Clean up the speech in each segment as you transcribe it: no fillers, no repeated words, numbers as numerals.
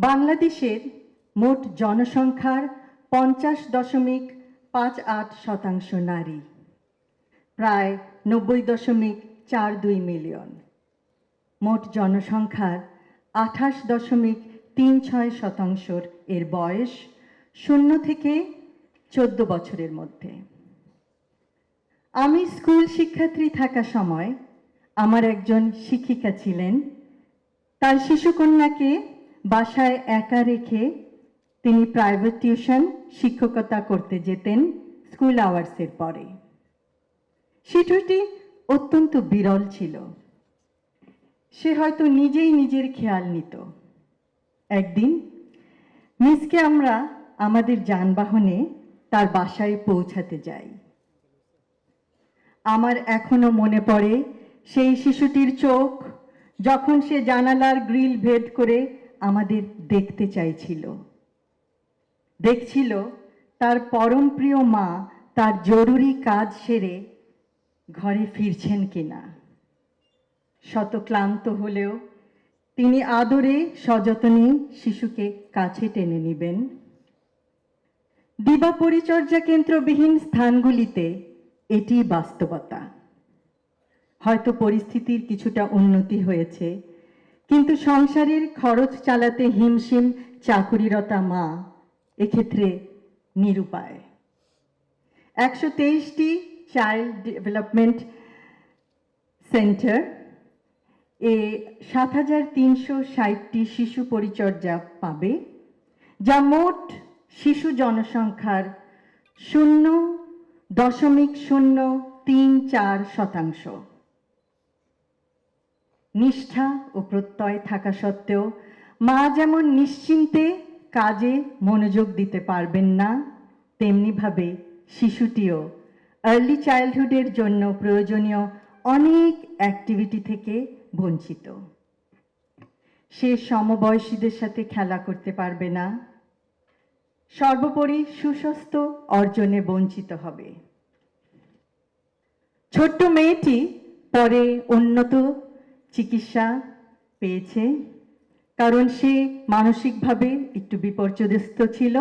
বাংলাদেশের মোট জনসংখ্যার 50.58% নারী, প্রায় 90.42 মিলিয়ন। মোট জনসংখ্যার 28.36% এর বয়স 0 থেকে 14 বছরের মধ্যে। আমি স্কুল শিক্ষার্থী থাকা সময় আমার একজন শিক্ষিকা ছিলেন। তার শিশুকন্যাকে বাসায় একা রেখে তিনি প্রাইভেট টিউশন শিক্ষকতা করতে যেতেন স্কুল আওয়ার্সের পরে। শিশুটি অত্যন্ত বিরল ছিল। সে হয়তো নিজেই নিজের খেয়াল নিত। একদিন মিসকে আমরা আমাদের যানবাহনে তার বাসায় পৌঁছাতে যাই। আমার এখনো মনে পড়ে সেই শিশুটির চোখ যখন সে জানালার গ্রিল ভেদ করে আমাদের দেখতে চাইছিল। দেখছিল তার পরম প্রিয় মা তার জরুরি কাজ সেরে ঘরে ফিরছেন কিনা। শত ক্লান্ত হলেও তিনি আদরে সযত্নে শিশুকে কাছে টেনে নেবেন। দিবা পরিচর্যা কেন্দ্রবিহীন স্থানগুলিতে এটি বাস্তবতা। হয়তো পরিস্থিতির কিছুটা উন্নতি হয়েছে, কিন্তু সংসারের খরচ চালাতে হিমশিম চাকুরিরতা মা এক্ষেত্রে নিরুপায়। 123টি চাইল্ড ডেভেলপমেন্ট সেন্টার এ 7360টি শিশু পরিচর্যা পাবে, যা মোট শিশু জনসংখ্যার 0.034%। নিষ্ঠা ও প্রত্যয় থাকা সত্ত্বেও মা যেমন নিশ্চিন্তে কাজে মনোযোগ দিতে পারবেন না, তেমনিভাবে শিশুটিও আর্লি চাইল্ডহুডের জন্য প্রয়োজনীয় অনেক অ্যাক্টিভিটি থেকে বঞ্চিত। সে সমবয়সীদের সাথে খেলা করতে পারবে না, সর্বোপরি সুস্বাস্থ্য অর্জনে বঞ্চিত হবে। ছোট্ট মেয়েটি পরে উন্নত চিকিৎসা পেয়েছে, কারণ সে মানসিকভাবে একটু বিপর্যস্ত ছিল।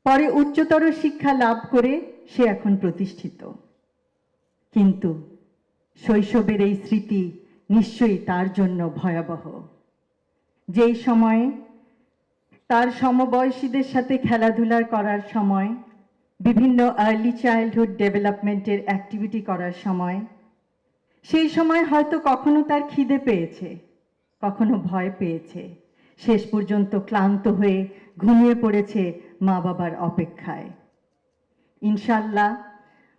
পরে উচ্চতর শিক্ষা লাভ করে সে এখন প্রতিষ্ঠিত। কিন্তু শৈশবের এই স্মৃতি নিশ্চয়ই তার জন্য ভয়াবহ। যেই সময়ে তার সমবয়সীদের সাথে খেলাধুলা করার সময়, বিভিন্ন আর্লি চাইল্ডহুড ডেভেলপমেন্টের অ্যাক্টিভিটি করার সময়, সেই সময় হয়তো কখনো তার খিদে পেয়েছে, কখনো ভয় পেয়েছে, শেষ পর্যন্ত ক্লান্ত হয়ে ঘুমিয়ে পড়েছে মা বাবার অপেক্ষায়। ইনশাল্লাহ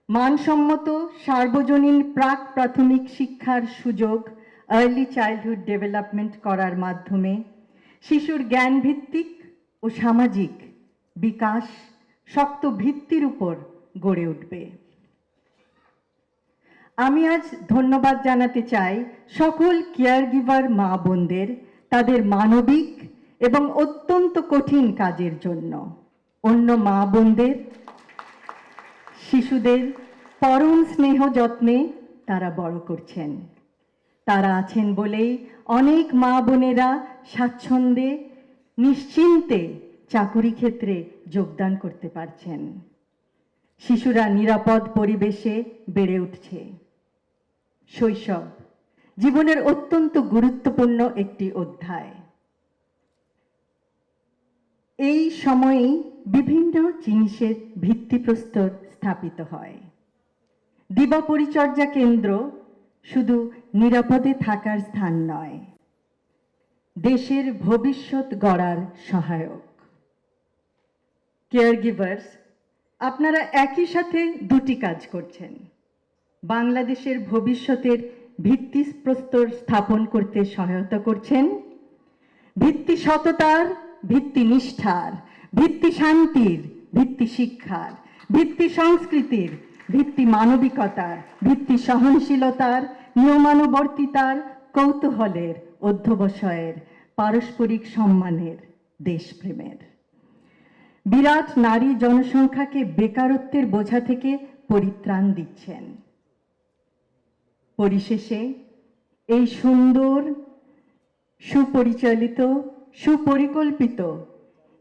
মানসম্মত সার্বজনীন প্রাক প্রাথমিক শিক্ষার সুযোগ আর্লি চাইল্ডহুড ডেভেলপমেন্ট করার মাধ্যমে শিশুর জ্ঞানভিত্তিক ও সামাজিক বিকাশ শক্ত ভিত্তির উপর গড়ে উঠবে। আমি আজ ধন্যবাদ জানাতে চাই সকল কেয়ার গিভার মা বোনদের তাদের মানবিক এবং অত্যন্ত কঠিন কাজের জন্য। অন্য মা বোনদের শিশুদের পরম স্নেহ যত্নে তারা বড় করছেন। তারা আছেন বলেই অনেক মা বোনেরা স্বাচ্ছন্দ্যে নিশ্চিন্তে চাকুরি ক্ষেত্রে যোগদান করতে পারছেন। শিশুরা নিরাপদ পরিবেশে বেড়ে উঠছে। শৈশব জীবনের অত্যন্ত গুরুত্বপূর্ণ একটি অধ্যায়। এই সময়েই বিভিন্ন জিনিসের ভিত্তিপ্রস্তর স্থাপিত হয়। দিবা পরিচর্যা কেন্দ্র শুধু নিরাপদে থাকার স্থান নয়, দেশের ভবিষ্যৎ গড়ার সহায়ক। কেয়ার গিভার্স, আপনারা একই সাথে দুটি কাজ করছেন। বাংলাদেশের ভবিষ্যতের ভিত্তিপ্রস্তর স্থাপন করতে সহায়তা করছেন। ভিত্তি সততার, ভিত্তি নিষ্ঠার, ভিত্তি শান্তির, ভিত্তি শিক্ষার, ভিত্তি সংস্কৃতির, ভিত্তি মানবিকতার, ভিত্তি সহনশীলতার, নিয়মানুবর্তিতার, কৌতূহলের, অধ্যবসায়ের, পারস্পরিক সম্মানের, দেশপ্রেমের। বিরাট নারী জনসংখ্যাকে বেকারত্বের বোঝা থেকে পরিত্রাণ দিচ্ছেন। পরিশেষে এই সুন্দর সুপরিচালিত সুপরিকল্পিত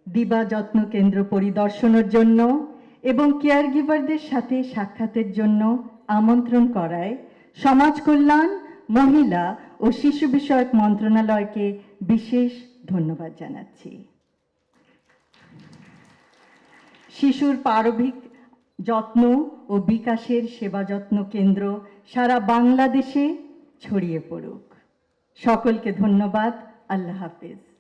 দিবা যত্ন কেন্দ্র পরিদর্শনের জন্য এবং কেয়ার গিভারদের সাথে সাক্ষাতের জন্য আমন্ত্রণ করায় সমাজ কল্যাণ, মহিলা ও শিশু বিষয়ক মন্ত্রণালয়কে বিশেষ ধন্যবাদ জানাচ্ছি। শিশুর প্রারম্ভিক যত্ন ও বিকাশের সেবা যত্ন কেন্দ্র সারা বাংলাদেশে ছড়িয়ে পড়ুক। সকলকে ধন্যবাদ। আল্লাহ হাফেজ।